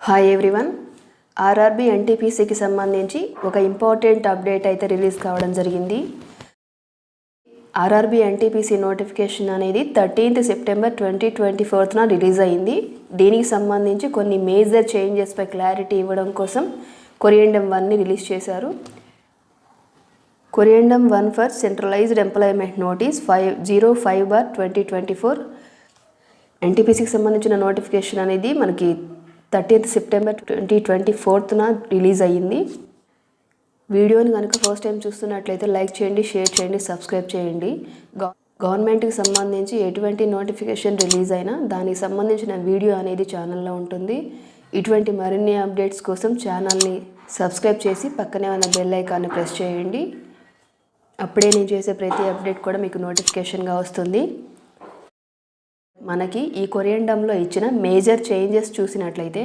Hi everyone. RRB ఎన్టీపీసీకి సంబంధించి ఒక important update అయితే రిలీజ్ కావడం జరిగింది. ఆర్ఆర్బీ ఎన్టీపీసీ నోటిఫికేషన్ అనేది 13th September 2024 రిలీజ్ అయింది. దీనికి సంబంధించి కొన్ని మేజర్ చేంజెస్పై క్లారిటీ ఇవ్వడం కోసం కొరియండం 1ని రిలీజ్ చేశారు. కొరియండం 1 ఫర్ సెంట్రలైజ్డ్ ఎంప్లాయ్మెంట్ నోటీస్ 505/2024. ఎన్టీపీసీకి సంబంధించిన నోటిఫికేషన్ అనేది మనకి 13th September 2024 రిలీజ్ అయ్యింది. వీడియోని కనుక ఫస్ట్ టైం చూస్తున్నట్లయితే లైక్ చేయండి, షేర్ చేయండి, సబ్స్క్రైబ్ చేయండి. గవర్నమెంట్కి సంబంధించి ఎటువంటి నోటిఫికేషన్ రిలీజ్ అయినా దానికి సంబంధించిన వీడియో అనేది ఛానల్లో ఉంటుంది. ఇటువంటి మరిన్ని అప్డేట్స్ కోసం ఛానల్ని సబ్స్క్రైబ్ చేసి పక్కనే ఉన్న బెల్ ఐకాన్ని ప్రెస్ చేయండి. అప్పుడే నేను చేసే ప్రతి అప్డేట్ కూడా మీకు నోటిఫికేషన్గా వస్తుంది. మనకి ఈ కొరియండంలో ఇచ్చిన మేజర్ చేంజెస్ చూసినట్లయితే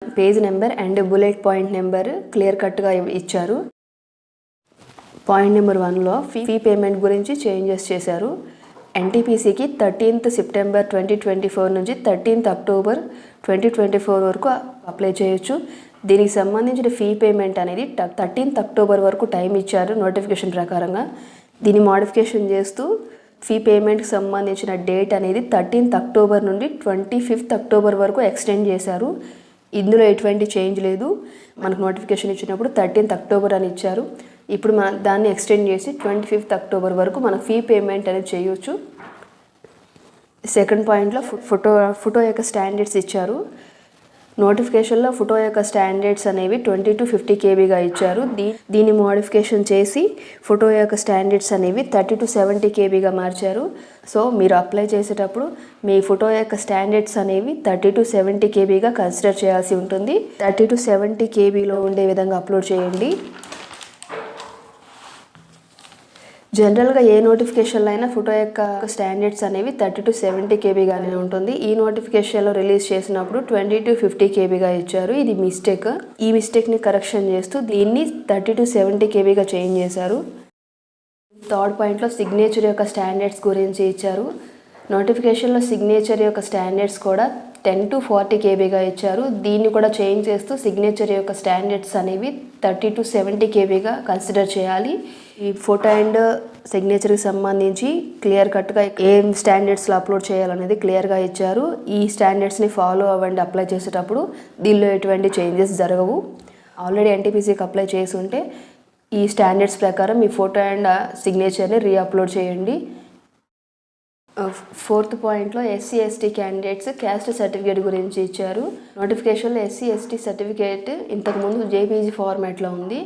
page number and bullet point number clear కట్గా ఇచ్చారు. పాయింట్ నెంబర్ 1లో ఫీ పేమెంట్ గురించి చేంజెస్ చేశారు. ఎన్టీపీసీకి 13th September 2024 నుంచి 13th October 2024 వరకు అప్లై చేయొచ్చు. దీనికి సంబంధించిన ఫీ పేమెంట్ అనేది 13th October వరకు టైం ఇచ్చారు నోటిఫికేషన్ ప్రకారంగా. దీన్ని మోడిఫికేషన్ చేస్తూ ఫీ పేమెంట్కి సంబంధించిన డేట్ అనేది 13th October నుండి 25th October వరకు ఎక్స్టెండ్ చేశారు. ఇందులో ఎటువంటి చేంజ్ లేదు. మనకు నోటిఫికేషన్ ఇచ్చినప్పుడు 13th October అని ఇచ్చారు. ఇప్పుడు దాన్ని ఎక్స్టెండ్ చేసి 25th October వరకు మన ఫీ పేమెంట్ అనేది చేయొచ్చు. సెకండ్ పాయింట్లో ఫోటో యొక్క స్టాండర్డ్స్ ఇచ్చారు. నోటిఫికేషన్లో ఫోటో యొక్క స్టాండర్డ్స్ అనేవి 20 to 50 kbగా ఇచ్చారు. దీన్ని మోడిఫికేషన్ చేసి ఫోటో యొక్క స్టాండర్డ్స్ అనేవి 30 to 70 kbగా మార్చారు. సో మీరు అప్లై చేసేటప్పుడు మీ ఫోటో యొక్క స్టాండర్డ్స్ అనేవి 30 to 70 kbగా కన్సిడర్ చేయాల్సి ఉంటుంది. 30 to 70 kbలో ఉండే విధంగా అప్లోడ్ చేయండి. జనరల్గా ఏ నోటిఫికేషన్లో అయినా ఫోటో యొక్క స్టాండర్డ్స్ అనేవి 30 to 70 kbగానే ఉంటుంది. ఈ నోటిఫికేషన్లో రిలీజ్ చేసినప్పుడు 20 to 50 kbగా ఇచ్చారు. ఇది మిస్టేక్. ఈ మిస్టేక్ని కరెక్షన్ చేస్తూ దీన్ని 30 to 70 kbగా చేంజ్ చేశారు. థర్డ్ పాయింట్లో సిగ్నేచర్ యొక్క స్టాండర్డ్స్ గురించి ఇచ్చారు. నోటిఫికేషన్లో సిగ్నేచర్ యొక్క స్టాండర్డ్స్ కూడా 10 to 40 kbగా ఇచ్చారు. దీన్ని కూడా చేంజ్ చేస్తూ సిగ్నేచర్ యొక్క స్టాండర్డ్స్ అనేవి 30 to 70 kbగా కన్సిడర్ చేయాలి. ఈ ఫోటో అండ్ సిగ్నేచర్కి సంబంధించి క్లియర్ కట్గా ఏం స్టాండర్డ్స్లో అప్లోడ్ చేయాలనేది క్లియర్గా ఇచ్చారు. ఈ స్టాండర్డ్స్ని ఫాలో అవ్వండి అప్లై చేసేటప్పుడు. దీనిలో ఎటువంటి చేంజెస్ జరగవు. ఆల్రెడీ ఎన్టీపీసీకి అప్లై చేసి ఉంటే ఈ స్టాండర్డ్స్ ప్రకారం మీ ఫోటో అండ్ సిగ్నేచర్ని రీఅప్లోడ్ చేయండి. ఫోర్త్ పాయింట్లో SC/ST క్యాండిడేట్స్ క్యాస్ట్ సర్టిఫికేట్ గురించి ఇచ్చారు. నోటిఫికేషన్లో SC/ST సర్టిఫికేట్ ఇంతకుముందు JPG ఫార్మాట్లో ఉంది.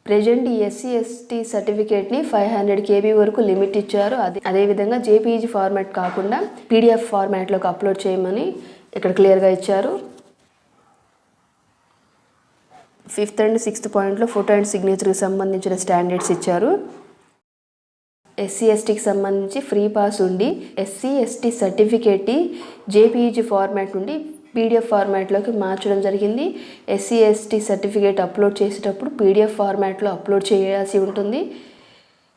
ప్రజెంట్ ఈ SC/ST సర్టిఫికేట్ని 500 kb వరకు లిమిట్ ఇచ్చారు. అదేవిధంగా JPG ఫార్మాట్ కాకుండా PDF ఫార్మాట్లోకి అప్లోడ్ చేయమని ఇక్కడ క్లియర్గా ఇచ్చారు. ఫిఫ్త్ అండ్ సిక్స్త్ పాయింట్లో ఫోటో అండ్ సిగ్నేచర్కి సంబంధించిన స్టాండర్డ్స్ ఇచ్చారు. SC/STకి సంబంధించి ఫ్రీ పాస్ ఉండి SC/ST సర్టిఫికేట్ని JPG ఫార్మాట్ నుండి PDF ఫార్మాట్లోకి మార్చడం జరిగింది. SC/ST సర్టిఫికేట్ అప్లోడ్ చేసేటప్పుడు PDF ఫార్మాట్లో అప్లోడ్ చేయాల్సి ఉంటుంది.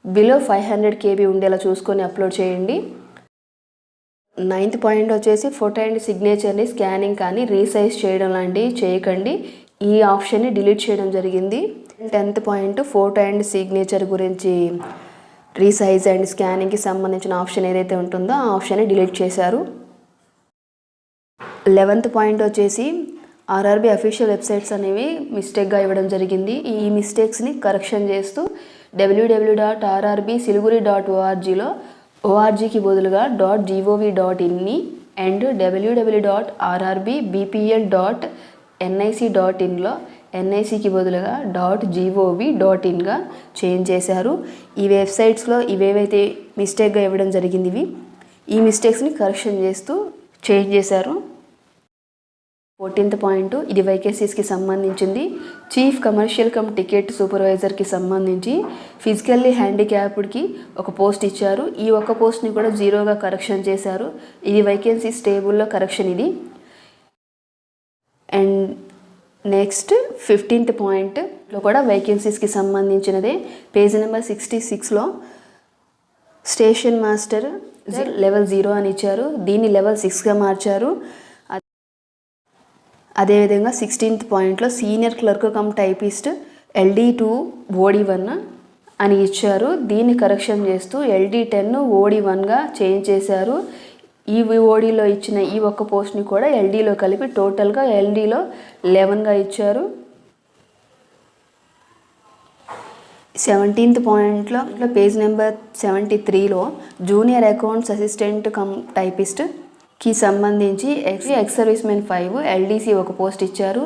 బిలో 500 kb ఉండేలా చూసుకొని అప్లోడ్ చేయండి. నైన్త్ పాయింట్ వచ్చేసి ఫోటో అండ్ సిగ్నేచర్ని స్కానింగ్ కానీ రీసైజ్ చేయడం లాంటివి చేయకండి. ఈ ఆప్షన్ని డిలీట్ చేయడం జరిగింది. 10th point photo and signature గురించి రీసైజ్ అండ్ స్కానింగ్కి సంబంధించిన ఆప్షన్ ఏదైతే ఉంటుందో ఆ ఆప్షన్ని డిలీట్ చేశారు. 11th పాయింట్ వచ్చేసి ఆర్ఆర్బీ అఫీషియల్ వెబ్సైట్స్ అనేవి మిస్టేక్గా ఇవ్వడం జరిగింది. ఈ మిస్టేక్స్ని కరెక్షన్ చేస్తూ www.rrbsiluguri.orgలో ORGకి బదులుగా .gov.inని అండ్ www.rrbpl.nic.inలో NICకి బదులుగా .gov.inగా చేంజ్ చేశారు. ఈ వెబ్సైట్స్లో ఇవేవైతే మిస్టేక్గా ఇవ్వడం జరిగింది ఈ మిస్టేక్స్ని కరెక్షన్ చేస్తూ చేంజ్ చేశారు. 14th పాయింట్ ఇది వైకేసీస్కి సంబంధించింది. చీఫ్ కమర్షియల్ కమ్ టికెట్ సూపర్వైజర్కి సంబంధించి ఫిజికల్లీ హ్యాండిక్యాప్డ్కి ఒక పోస్ట్ ఇచ్చారు. ఈ ఒక్క పోస్ట్ని కూడా 0గా కరెక్షన్ చేశారు. ఇది వైకెన్సీస్ టేబుల్లో కరెక్షన్ ఇది. అండ్ నెక్స్ట్ 15th పాయింట్లో కూడా వేకెన్సీస్కి సంబంధించినదే. పేజ్ నెంబర్ 66లో స్టేషన్ మాస్టర్ లెవెల్ 0 అని ఇచ్చారు. దీన్ని లెవెల్ 6గా మార్చారు. అదేవిధంగా 16th పాయింట్లో senior clerk cum typist LD2 OD1 అని ఇచ్చారు. దీన్ని కరెక్షన్ చేస్తూ LD10 OD1గా చేంజ్ చేశారు. ఈ ఓడీలో ఇచ్చిన ఈ ఒక్క పోస్ట్ని కూడా LDలో కలిపి టోటల్గా LDలో 11గా ఇచ్చారు. 17th పాయింట్లో పేజ్ నెంబర్ 73లో జూనియర్ అకౌంట్స్ అసిస్టెంట్ కమ్ టైపిస్ట్కి సంబంధించి ఎక్స్ సర్వీస్మెన్ 5 LDC ఒక పోస్ట్ ఇచ్చారు.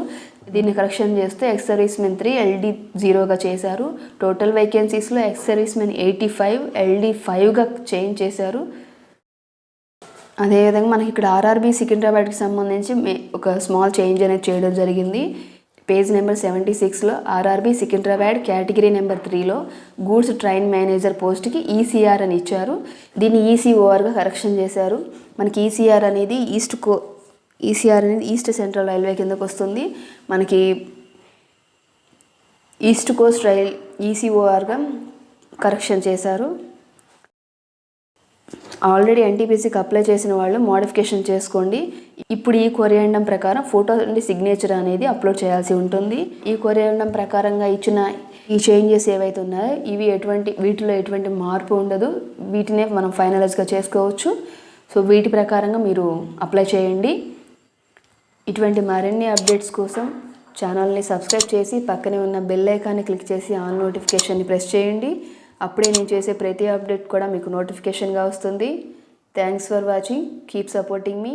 దీన్ని కరెక్షన్ చేస్తే ఎక్స్ సర్వీస్మెన్ 3 LD 0గా చేశారు. టోటల్ వేకెన్సీస్లో ఎక్స్ సర్వీస్మెన్ 85 LD 5గా చేంజ్ చేశారు. అదేవిధంగా మనకి ఇక్కడ RRB సికింద్రాబాద్కి సంబంధించి ఒక స్మాల్ చేంజ్ అనేది చేయడం జరిగింది. పేజ్ నెంబర్ 76లో RRB సికింద్రాబాద్ కేటగిరీ నెంబర్ 3లో గూడ్స్ ట్రైన్ మేనేజర్ పోస్ట్కి ECR అని ఇచ్చారు. దీన్ని ECORగా కరెక్షన్ చేశారు. మనకి ECR అనేది ఈస్ట్ సెంట్రల్ రైల్వే కిందకు వస్తుంది. మనకి ఈస్ట్ కోస్ట్ రైల్ ECORగా కరెక్షన్ చేశారు. ఆల్రెడీ NTPCకి అప్లై చేసిన వాళ్ళు మోడిఫికేషన్ చేసుకోండి. ఇప్పుడు ఈ కొరియండం ప్రకారం ఫోటో అండ్ సిగ్నేచర్ అనేది అప్లోడ్ చేయాల్సి ఉంటుంది. ఈ కొరియండం ప్రకారంగా ఇచ్చిన ఈ చేంజెస్ ఏవైతే ఉన్నాయో వీటిలో ఎటువంటి మార్పు ఉండదు. వీటినే మనం ఫైనలైజ్గా చేసుకోవచ్చు. సో వీటి ప్రకారంగా మీరు అప్లై చేయండి. ఇటువంటి మరిన్ని అప్డేట్స్ కోసం ఛానల్ని సబ్స్క్రైబ్ చేసి పక్కనే ఉన్న బెల్ ఐకాన్ని క్లిక్ చేసి ఆల్ నోటిఫికేషన్ని ప్రెస్ చేయండి. అప్పుడే నేను చేసే ప్రతి అప్డేట్ కూడా మీకు నోటిఫికేషన్గా వస్తుంది. Thanks for watching. Keep supporting me.